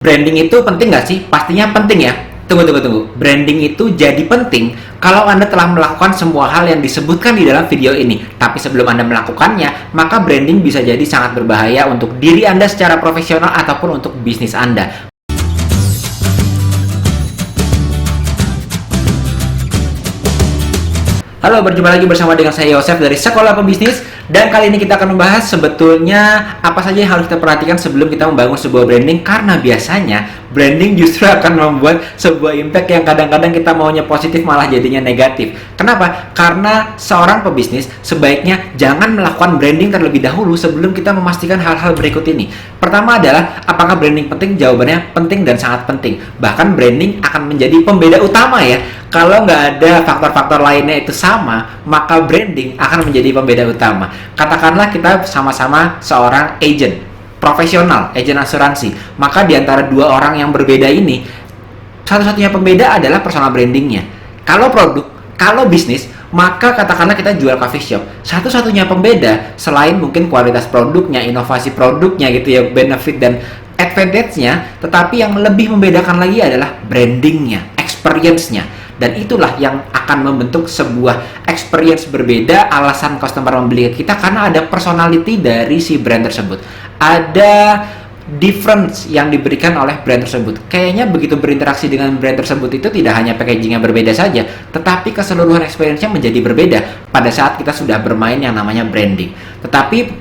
Branding itu penting nggak sih? Pastinya penting ya. Tunggu. Branding itu jadi penting kalau Anda telah melakukan semua hal yang disebutkan di dalam video ini. Tapi sebelum Anda melakukannya, maka branding bisa jadi sangat berbahaya untuk diri Anda secara profesional ataupun untuk bisnis Anda. Halo, berjumpa lagi bersama dengan saya Yosef dari Sekolah Pebisnis. Dan kali ini kita akan membahas sebetulnya apa saja yang harus kita perhatikan sebelum kita membangun sebuah branding. Karena biasanya branding justru akan membuat sebuah impact yang kadang-kadang kita maunya positif malah jadinya negatif. Kenapa? Karena seorang pebisnis sebaiknya jangan melakukan branding terlebih dahulu sebelum kita memastikan hal-hal berikut ini. Pertama adalah, apakah branding penting? Jawabannya penting dan sangat penting. Bahkan branding akan menjadi pembeda utama ya. Kalau nggak ada faktor-faktor lainnya itu sama, maka branding akan menjadi pembeda utama. Katakanlah kita sama-sama seorang agent profesional, agent asuransi. Maka di antara dua orang yang berbeda ini, satu-satunya pembeda adalah personal brandingnya. Kalau produk, kalau bisnis, maka katakanlah kita jual coffee shop. Satu-satunya pembeda selain mungkin kualitas produknya, inovasi produknya gitu ya, benefit dan advantage-nya, tetapi yang lebih membedakan lagi adalah brandingnya, experience-nya. Dan itulah yang akan membentuk sebuah experience berbeda, alasan customer membeli kita karena ada personality dari si brand tersebut. Ada difference yang diberikan oleh brand tersebut. Kayaknya begitu berinteraksi dengan brand tersebut itu tidak hanya packaging yang berbeda saja, tetapi keseluruhan experience-nya menjadi berbeda pada saat kita sudah bermain yang namanya branding. Tetapi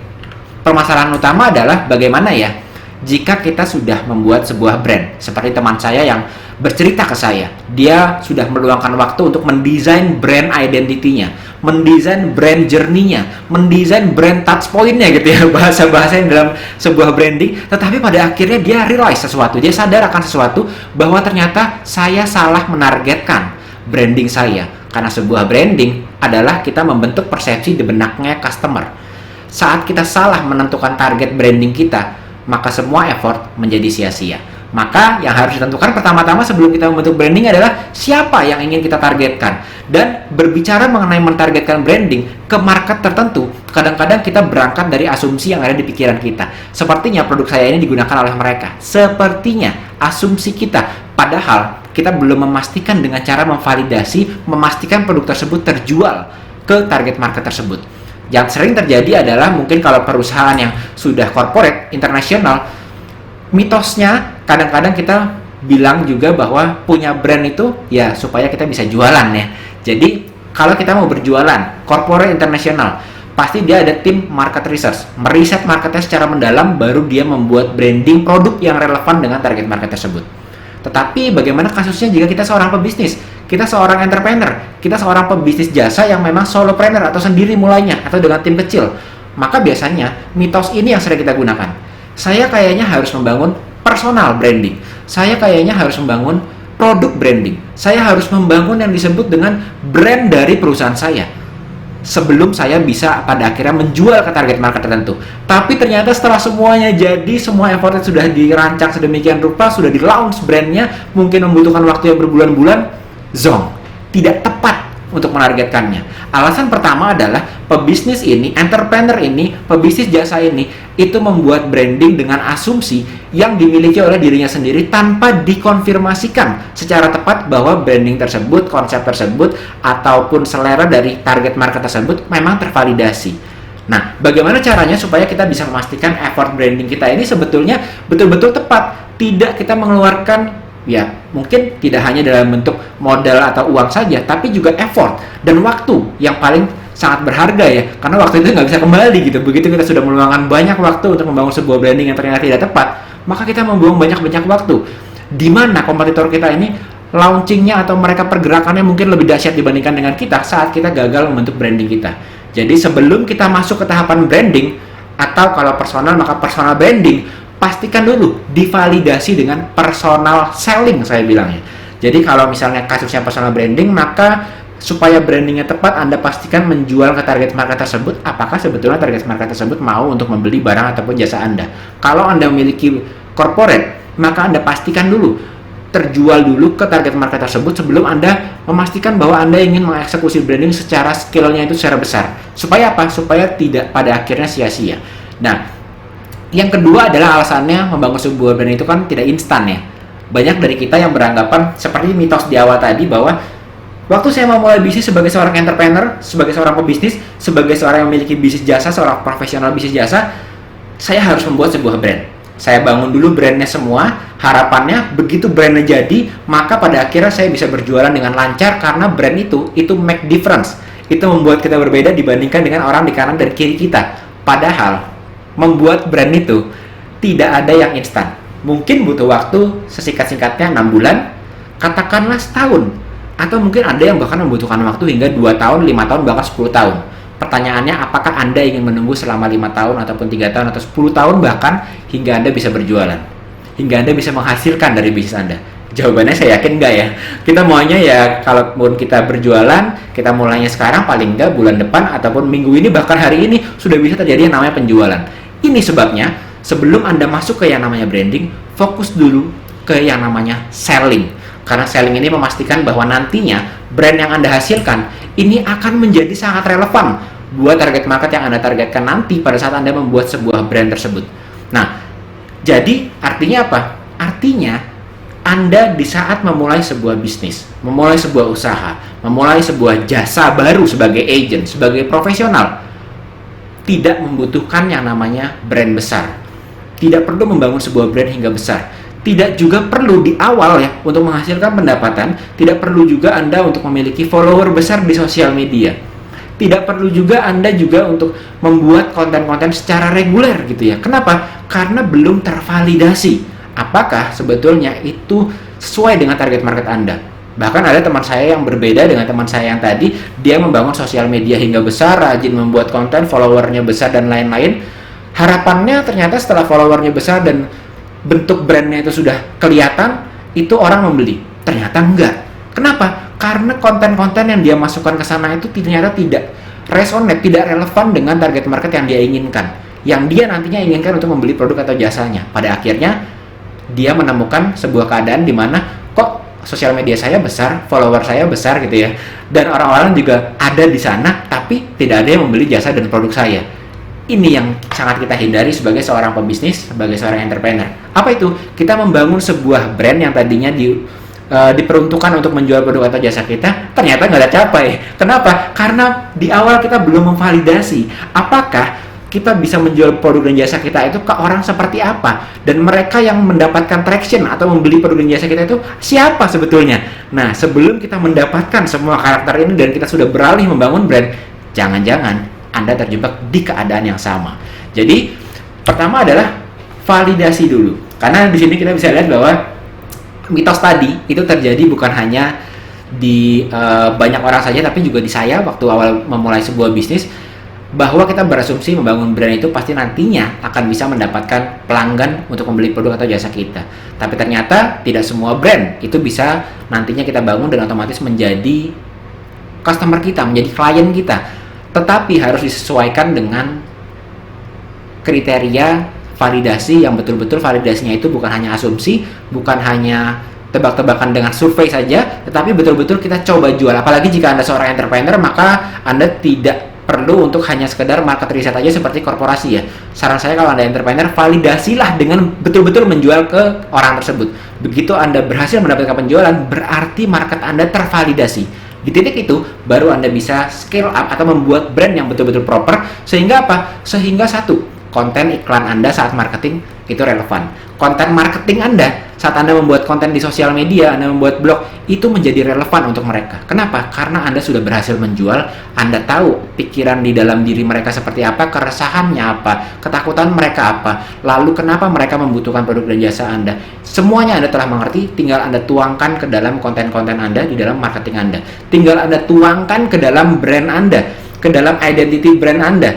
permasalahan utama adalah bagaimana ya jika kita sudah membuat sebuah brand. Seperti teman saya yang bercerita ke saya, dia sudah meluangkan waktu untuk mendesain brand identity-nya, mendesain brand journey-nya, mendesain brand touch point-nya gitu ya, bahasa-bahasa yang dalam sebuah branding. Tetapi pada akhirnya dia realize sesuatu, dia sadar akan sesuatu bahwa ternyata saya salah menargetkan branding saya. Karena sebuah branding adalah kita membentuk persepsi di benaknya customer. Saat kita salah menentukan target branding kita, maka semua effort menjadi sia-sia. Maka yang harus ditentukan pertama-tama sebelum kita membentuk branding adalah siapa yang ingin kita targetkan. Dan berbicara mengenai mentargetkan branding ke market tertentu, kadang-kadang kita berangkat dari asumsi yang ada di pikiran kita. Sepertinya produk saya ini digunakan oleh mereka. Sepertinya asumsi kita. Padahal kita belum memastikan dengan cara memvalidasi, memastikan produk tersebut terjual ke target market tersebut. Yang sering terjadi adalah mungkin kalau perusahaan yang sudah corporate, internasional, mitosnya kadang-kadang kita bilang juga bahwa punya brand itu ya supaya kita bisa jualan ya. Jadi kalau kita mau berjualan corporate internasional, pasti dia ada tim market research, meriset marketnya secara mendalam, baru dia membuat branding produk yang relevan dengan target market tersebut. Tetapi bagaimana kasusnya jika kita seorang pebisnis, kita seorang entrepreneur, kita seorang pebisnis jasa yang memang solopreneur atau sendiri mulainya atau dengan tim kecil? Maka biasanya mitos ini yang sering kita gunakan. Saya kayaknya harus membangun personal branding. Saya kayaknya harus membangun produk branding. Saya harus membangun yang disebut dengan brand dari perusahaan saya sebelum saya bisa pada akhirnya menjual ke target market tertentu. Tapi ternyata setelah semuanya jadi, semua effortnya sudah dirancang sedemikian rupa, sudah di launch brandnya, mungkin membutuhkan waktu yang berbulan-bulan, zong, tidak tepat untuk menargetkannya. Alasan pertama adalah pebisnis ini, entrepreneur ini, pebisnis jasa ini, itu membuat branding dengan asumsi yang dimiliki oleh dirinya sendiri tanpa dikonfirmasikan secara tepat bahwa branding tersebut, konsep tersebut, ataupun selera dari target market tersebut memang tervalidasi. Nah, bagaimana caranya supaya kita bisa memastikan effort branding kita ini sebetulnya betul-betul tepat, tidak kita mengeluarkan ya, mungkin tidak hanya dalam bentuk modal atau uang saja, tapi juga effort dan waktu yang paling sangat berharga ya, karena waktu itu nggak bisa kembali gitu. Begitu kita sudah meluangkan banyak waktu untuk membangun sebuah branding yang ternyata tidak tepat, maka kita membuang banyak waktu. Di mana kompetitor kita ini launchingnya atau mereka pergerakannya mungkin lebih dahsyat dibandingkan dengan kita saat kita gagal membentuk branding kita. Jadi sebelum kita masuk ke tahapan branding, atau kalau personal maka personal branding, pastikan dulu divalidasi dengan personal selling, saya bilangnya. Jadi kalau misalnya kasusnya personal branding, maka supaya brandingnya tepat, Anda pastikan menjual ke target market tersebut, apakah sebetulnya target market tersebut mau untuk membeli barang ataupun jasa Anda. Kalau Anda memiliki corporate, maka Anda pastikan dulu, terjual dulu ke target market tersebut sebelum Anda memastikan bahwa Anda ingin mengeksekusi branding secara skill-nya itu secara besar. Supaya apa? Supaya tidak pada akhirnya sia-sia. Nah, Yang kedua adalah alasannya membangun sebuah brand itu kan tidak instan ya. Banyak dari kita yang beranggapan seperti mitos di awal tadi bahwa waktu saya mau mulai bisnis sebagai seorang entrepreneur, sebagai seorang pebisnis, sebagai seorang yang memiliki bisnis jasa, seorang profesional bisnis jasa, saya harus membuat sebuah brand. Saya bangun dulu brandnya semua, harapannya begitu brandnya jadi, maka pada akhirnya saya bisa berjualan dengan lancar karena brand itu make difference. Itu membuat kita berbeda dibandingkan dengan orang di kanan dan kiri kita. Padahal, membuat brand itu tidak ada yang instan. Mungkin butuh waktu sesingkat-singkatnya 6 bulan, katakanlah setahun. Atau mungkin ada yang bahkan membutuhkan waktu hingga 2 tahun, 5 tahun, bahkan 10 tahun. Pertanyaannya, apakah Anda ingin menunggu selama 5 tahun, ataupun 3 tahun, atau 10 tahun bahkan, hingga Anda bisa berjualan? Hingga Anda bisa menghasilkan dari bisnis Anda? Jawabannya saya yakin enggak ya. Kita maunya ya, kalaupun kita berjualan, kita mulainya sekarang, paling enggak bulan depan, ataupun minggu ini, bahkan hari ini, sudah bisa terjadi yang namanya penjualan. Ini sebabnya, sebelum Anda masuk ke yang namanya branding, fokus dulu ke yang namanya selling. Karena selling ini memastikan bahwa nantinya brand yang Anda hasilkan ini akan menjadi sangat relevan buat target market yang Anda targetkan nanti pada saat Anda membuat sebuah brand tersebut. Nah, jadi artinya apa? Artinya Anda di saat memulai sebuah bisnis, memulai sebuah usaha, memulai sebuah jasa baru sebagai agent, sebagai profesional, tidak membutuhkan yang namanya brand besar. Tidak perlu membangun sebuah brand hingga besar. Tidak juga perlu di awal ya untuk menghasilkan pendapatan, tidak perlu juga Anda untuk memiliki follower besar di sosial media. Tidak perlu juga Anda juga untuk membuat konten-konten secara reguler gitu ya. Kenapa? Karena belum tervalidasi apakah sebetulnya itu sesuai dengan target market Anda. Bahkan ada teman saya yang berbeda dengan teman saya yang tadi, dia membangun sosial media hingga besar, rajin membuat konten, followernya besar dan lain-lain. Harapannya ternyata setelah followernya besar dan bentuk brandnya itu sudah kelihatan, itu orang membeli. Ternyata enggak. Kenapa? Karena konten-konten yang dia masukkan ke sana itu ternyata tidak resonate, tidak relevan dengan target market yang dia inginkan, yang dia nantinya inginkan untuk membeli produk atau jasanya. Pada akhirnya dia menemukan sebuah keadaan di mana kok sosial media saya besar, follower saya besar gitu ya, dan orang-orang juga ada di sana, tapi tidak ada yang membeli jasa dan produk saya. Ini yang sangat kita hindari sebagai seorang pebisnis, sebagai seorang entrepreneur. Apa itu? Kita membangun sebuah brand yang tadinya diperuntukkan untuk menjual produk atau jasa kita, ternyata nggak tercapai. Kenapa? Karena di awal kita belum memvalidasi apakah kita bisa menjual produk dan jasa kita itu ke orang seperti apa, dan mereka yang mendapatkan traction atau membeli produk dan jasa kita itu siapa sebetulnya. Nah, sebelum kita mendapatkan semua karakter ini dan kita sudah beralih membangun brand, jangan-jangan Anda terjebak di keadaan yang sama. Jadi, pertama adalah validasi dulu. Karena di sini kita bisa lihat bahwa mitos tadi itu terjadi bukan hanya di banyak orang saja, tapi juga di saya waktu awal memulai sebuah bisnis, bahwa kita berasumsi membangun brand itu pasti nantinya akan bisa mendapatkan pelanggan untuk membeli produk atau jasa kita. Tapi ternyata tidak semua brand itu bisa nantinya kita bangun dan otomatis menjadi customer kita, menjadi klien kita. Tetapi harus disesuaikan dengan kriteria validasi yang betul-betul validasinya itu bukan hanya asumsi, bukan hanya tebak-tebakan dengan survei saja, tetapi betul-betul kita coba jual. Apalagi jika Anda seorang entrepreneur, maka Anda tidak perlu untuk hanya sekedar market research aja seperti korporasi ya. Saran saya kalau Anda entrepreneur, validasilah dengan betul-betul menjual ke orang tersebut. Begitu Anda berhasil mendapatkan penjualan, berarti market Anda tervalidasi. Di titik itu, baru Anda bisa scale up atau membuat brand yang betul-betul proper. Sehingga apa? Sehingga satu, konten iklan Anda saat marketing itu relevan. Konten marketing Anda saat Anda membuat konten di sosial media, Anda membuat blog, itu menjadi relevan untuk mereka. Kenapa? Karena Anda sudah berhasil menjual, Anda tahu pikiran di dalam diri mereka seperti apa, keresahannya apa, ketakutan mereka apa, lalu kenapa mereka membutuhkan produk dan jasa Anda. Semuanya Anda telah mengerti, tinggal Anda tuangkan ke dalam konten-konten Anda, di dalam marketing Anda. Tinggal Anda tuangkan ke dalam brand Anda, ke dalam identity brand Anda.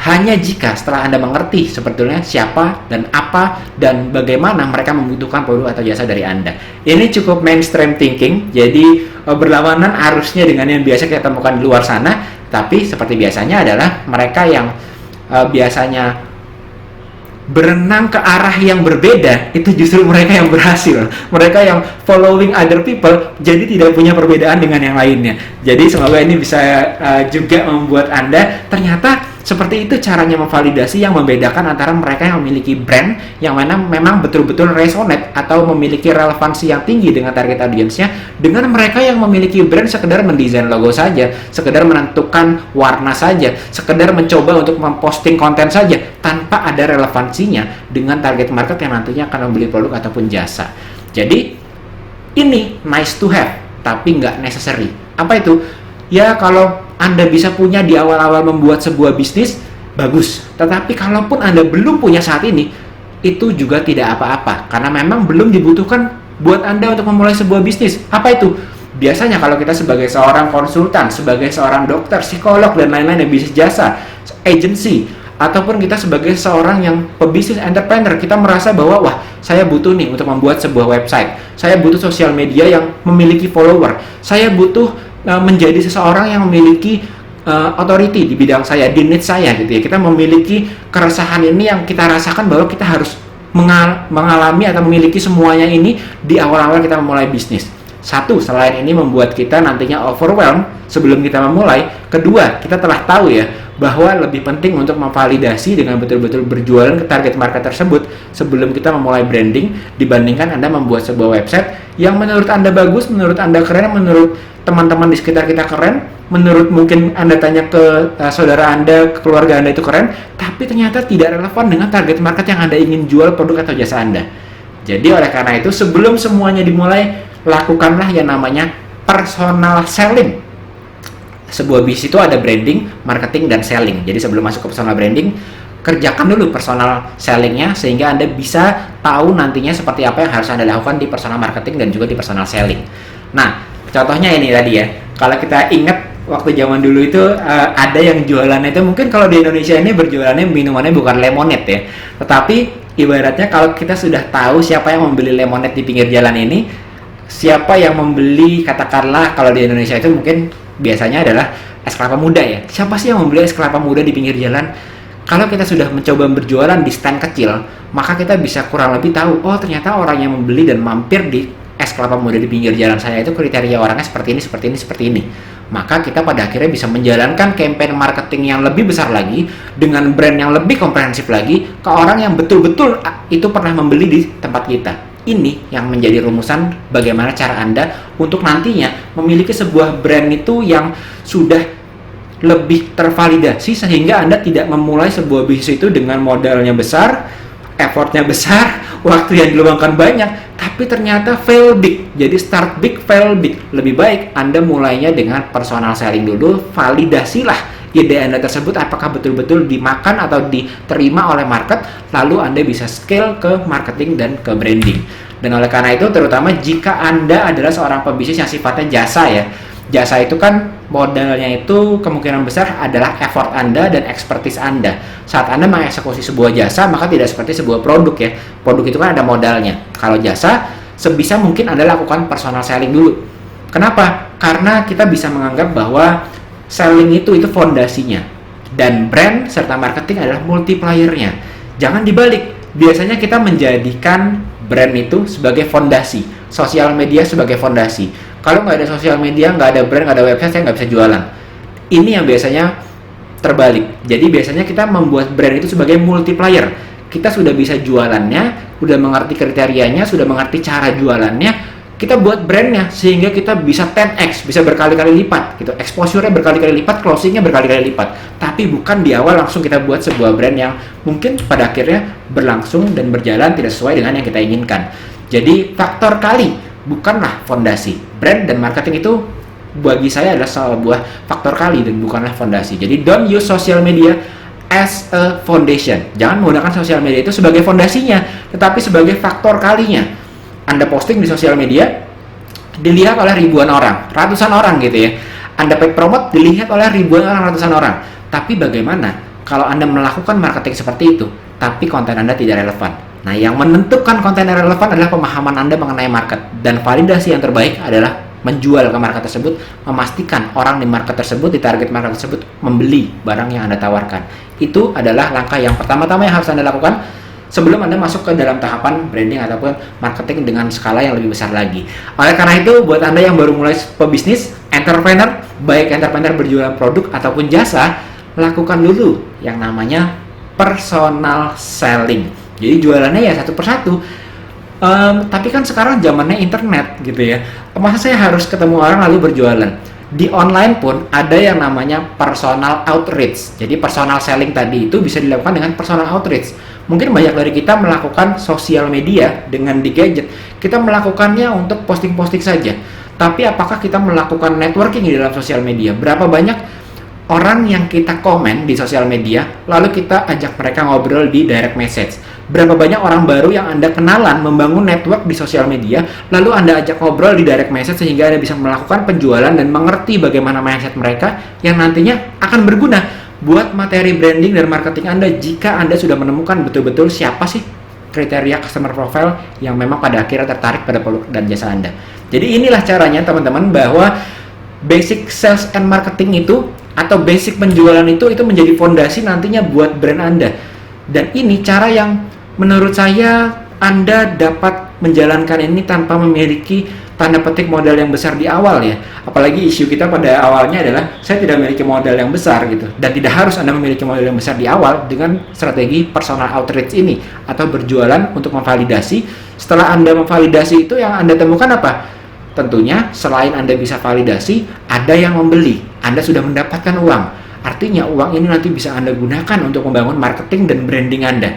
Hanya jika setelah Anda mengerti sebetulnya siapa dan apa dan bagaimana mereka membutuhkan produk atau jasa dari Anda. Ini cukup mainstream thinking, jadi berlawanan arusnya dengan yang biasa kita temukan di luar sana. Tapi seperti biasanya adalah mereka yang biasanya berenang ke arah yang berbeda, itu justru mereka yang berhasil. Mereka yang following other people, jadi tidak punya perbedaan dengan yang lainnya. Jadi semoga ini bisa juga membuat Anda ternyata Seperti itu caranya memvalidasi yang membedakan antara mereka yang memiliki brand yang mana memang betul-betul resonate atau memiliki relevansi yang tinggi dengan target audiensnya, dengan mereka yang memiliki brand sekedar mendesain logo saja, sekedar menentukan warna saja, sekedar mencoba untuk memposting konten saja tanpa ada relevansinya dengan target market yang nantinya akan membeli produk ataupun jasa. Jadi ini nice to have tapi nggak necessary. Apa itu? Ya kalau Anda bisa punya di awal-awal membuat sebuah bisnis, bagus. Tetapi kalaupun Anda belum punya saat ini, itu juga tidak apa-apa. Karena memang belum dibutuhkan buat Anda untuk memulai sebuah bisnis. Apa itu? Biasanya kalau kita sebagai seorang konsultan, sebagai seorang dokter, psikolog, dan lain-lain yang bisnis jasa, agency, ataupun kita sebagai seorang yang pebisnis entrepreneur, kita merasa bahwa, wah, saya butuh nih untuk membuat sebuah website. Saya butuh sosial media yang memiliki follower. Saya butuh menjadi seseorang yang memiliki authority di bidang saya, di niche saya gitu ya. Kita memiliki keresahan ini yang kita rasakan bahwa kita harus mengalami atau memiliki semuanya ini di awal-awal kita memulai bisnis. Satu, selain ini membuat kita nantinya overwhelmed sebelum kita memulai. Kedua, kita telah tahu ya bahwa lebih penting untuk memvalidasi dengan betul-betul berjualan ke target market tersebut sebelum kita memulai branding dibandingkan Anda membuat sebuah website yang menurut Anda bagus, menurut Anda keren, menurut teman-teman di sekitar kita keren, menurut mungkin Anda tanya ke saudara Anda, ke keluarga Anda itu keren, tapi ternyata tidak relevan dengan target market yang Anda ingin jual produk atau jasa Anda. Jadi oleh karena itu sebelum semuanya dimulai, lakukanlah yang namanya personal selling. Sebuah bisnis itu ada branding, marketing, dan selling. Jadi sebelum masuk ke personal branding, kerjakan dulu personal sellingnya sehingga Anda bisa tahu nantinya seperti apa yang harus Anda lakukan di personal marketing dan juga di personal selling. Nah, contohnya ini tadi ya. Kalau kita ingat waktu zaman dulu itu ada yang jualannya itu mungkin kalau di Indonesia ini berjualannya minumannya bukan lemonade ya. Tetapi ibaratnya kalau kita sudah tahu siapa yang membeli lemonade di pinggir jalan ini, siapa yang membeli, katakanlah kalau di Indonesia itu mungkin biasanya adalah es kelapa muda ya. Siapa sih yang membeli es kelapa muda di pinggir jalan? Kalau kita sudah mencoba berjualan di stand kecil, maka kita bisa kurang lebih tahu, oh ternyata orang yang membeli dan mampir di es kelapa muda di pinggir jalan saya itu kriteria orangnya seperti ini, seperti ini, seperti ini. Maka kita pada akhirnya bisa menjalankan campaign marketing yang lebih besar lagi dengan brand yang lebih komprehensif lagi ke orang yang betul-betul itu pernah membeli di tempat kita. Ini yang menjadi rumusan bagaimana cara Anda untuk nantinya memiliki sebuah brand itu yang sudah lebih tervalidasi sehingga Anda tidak memulai sebuah bisnis itu dengan modalnya besar, effortnya besar, waktu yang diluangkan banyak, tapi ternyata fail big. Jadi start big, fail big. Lebih baik Anda mulainya dengan personal selling dulu, validasilah ide Anda tersebut apakah betul-betul dimakan atau diterima oleh market, lalu Anda bisa scale ke marketing dan ke branding. Dan oleh karena itu, terutama jika Anda adalah seorang pebisnis yang sifatnya jasa ya, jasa itu kan modalnya itu kemungkinan besar adalah effort Anda dan expertise Anda. Saat Anda mengeksekusi sebuah jasa, maka tidak seperti sebuah produk ya. Produk itu kan ada modalnya. Kalau jasa, sebisa mungkin Anda lakukan personal selling dulu. Kenapa? Karena kita bisa menganggap bahwa selling itu fondasinya, dan brand serta marketing adalah multiplier-nya. Jangan dibalik. Biasanya kita menjadikan brand itu sebagai fondasi, sosial media sebagai fondasi. Kalau nggak ada sosial media, nggak ada brand, nggak ada website, saya nggak bisa jualan. Ini yang biasanya terbalik. Jadi biasanya kita membuat brand itu sebagai multiplier. Kita sudah bisa jualannya, sudah mengerti kriterianya, sudah mengerti cara jualannya, kita buat brandnya sehingga kita bisa 10x, bisa berkali-kali lipat gitu. Exposure-nya berkali-kali lipat, closing-nya berkali-kali lipat. Tapi bukan di awal langsung kita buat sebuah brand yang mungkin pada akhirnya berlangsung dan berjalan tidak sesuai dengan yang kita inginkan. Jadi faktor kali bukanlah fondasi. Brand dan marketing itu bagi saya adalah sebuah faktor kali dan bukanlah fondasi. Jadi don't use social media as a foundation. Jangan menggunakan sosial media itu sebagai fondasinya, tetapi sebagai faktor kalinya. Anda posting di sosial media, dilihat oleh ribuan orang, ratusan orang gitu ya. Anda paid promote, dilihat oleh ribuan orang, ratusan orang. Tapi bagaimana kalau Anda melakukan marketing seperti itu, tapi konten Anda tidak relevan? Nah, yang menentukan konten yang relevan adalah pemahaman Anda mengenai market. Dan validasi yang terbaik adalah menjual ke market tersebut, memastikan orang di market tersebut, di target market tersebut, membeli barang yang Anda tawarkan. Itu adalah langkah yang pertama-tama yang harus Anda lakukan sebelum Anda masuk ke dalam tahapan branding ataupun marketing dengan skala yang lebih besar lagi. Oleh karena itu, buat Anda yang baru mulai pebisnis, entrepreneur, baik entrepreneur berjualan produk ataupun jasa, lakukan dulu yang namanya personal selling. Jadi jualannya ya satu persatu. Tapi kan sekarang zamannya internet gitu ya. Masa saya harus ketemu orang lalu berjualan? Di online pun ada yang namanya personal outreach. Jadi personal selling tadi itu bisa dilakukan dengan personal outreach. Mungkin banyak dari kita melakukan sosial media dengan di gadget. Kita melakukannya untuk posting-posting saja. Tapi apakah kita melakukan networking di dalam sosial media? Berapa banyak orang yang kita komen di sosial media, lalu kita ajak mereka ngobrol di direct message? Berapa banyak orang baru yang Anda kenalan, membangun network di sosial media, lalu Anda ajak ngobrol di direct message sehingga Anda bisa melakukan penjualan dan mengerti bagaimana mindset mereka yang nantinya akan berguna buat materi branding dan marketing Anda jika Anda sudah menemukan betul-betul siapa sih kriteria customer profile yang memang pada akhirnya tertarik pada produk dan jasa Anda. Jadi inilah caranya teman-teman, bahwa basic sales and marketing itu atau basic penjualan itu menjadi fondasi nantinya buat brand Anda. Dan ini cara yang menurut saya Anda dapat menjalankan ini tanpa memiliki tanda petik modal yang besar di awal ya. Apalagi isu kita pada awalnya adalah saya tidak memiliki modal yang besar gitu. Dan tidak harus Anda memiliki modal yang besar di awal dengan strategi personal outreach ini atau berjualan untuk memvalidasi. Setelah Anda memvalidasi itu yang Anda temukan apa? Tentunya selain Anda bisa validasi, ada yang membeli. Anda sudah mendapatkan uang. Artinya uang ini nanti bisa Anda gunakan untuk membangun marketing dan branding Anda.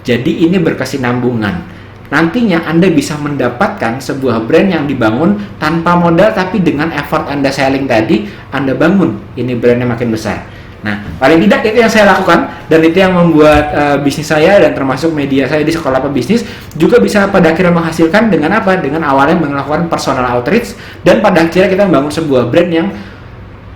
Jadi ini berkesinambungan. Nantinya Anda bisa mendapatkan sebuah brand yang dibangun tanpa modal, tapi dengan effort Anda selling tadi, Anda bangun ini brandnya makin besar. Nah, paling tidak itu yang saya lakukan, dan itu yang membuat bisnis saya dan termasuk media saya di Sekolah Pebisnis juga bisa pada akhirnya menghasilkan dengan apa? Dengan awalnya melakukan personal outreach, dan pada akhirnya kita membangun sebuah brand yang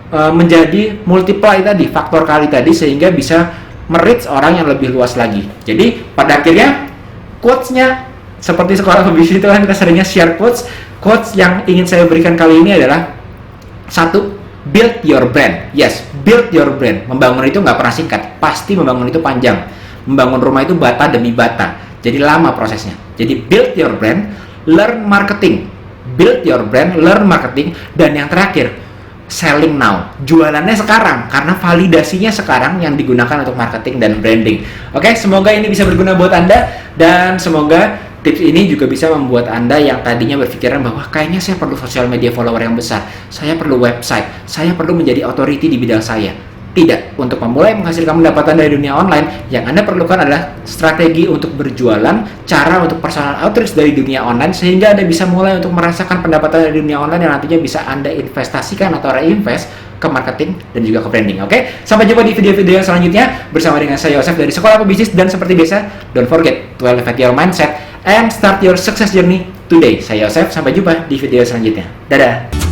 menjadi multiply tadi, faktor kali tadi, sehingga bisa merich orang yang lebih luas lagi. Jadi pada akhirnya quotes-nya seperti Sekolah Pebisnis itu kan kita seringnya share quotes yang ingin saya berikan kali ini adalah satu, build your brand. Yes, build your brand. Membangun itu nggak pernah singkat, pasti membangun itu panjang. Membangun rumah itu bata demi bata, jadi lama prosesnya. Jadi build your brand, learn marketing. Build your brand, learn marketing, dan yang terakhir, selling now. Jualannya sekarang, karena validasinya sekarang yang digunakan untuk marketing dan branding. Oke, semoga ini bisa berguna buat Anda, dan semoga tips ini juga bisa membuat Anda yang tadinya berpikiran bahwa kayaknya saya perlu sosial media follower yang besar, saya perlu website, saya perlu menjadi authority di bidang saya. Tidak, untuk memulai menghasilkan pendapatan dari dunia online, yang Anda perlukan adalah strategi untuk berjualan, cara untuk personal outreach dari dunia online, sehingga Anda bisa mulai untuk merasakan pendapatan dari dunia online yang nantinya bisa Anda investasikan atau reinvest ke marketing dan juga ke branding. Oke, sampai jumpa di video-video selanjutnya bersama dengan saya Yosef dari Sekolah Pebisnis, dan seperti biasa, don't forget to elevate your mindset and start your success journey today. Saya Yosef, sampai jumpa di video selanjutnya. Dadah!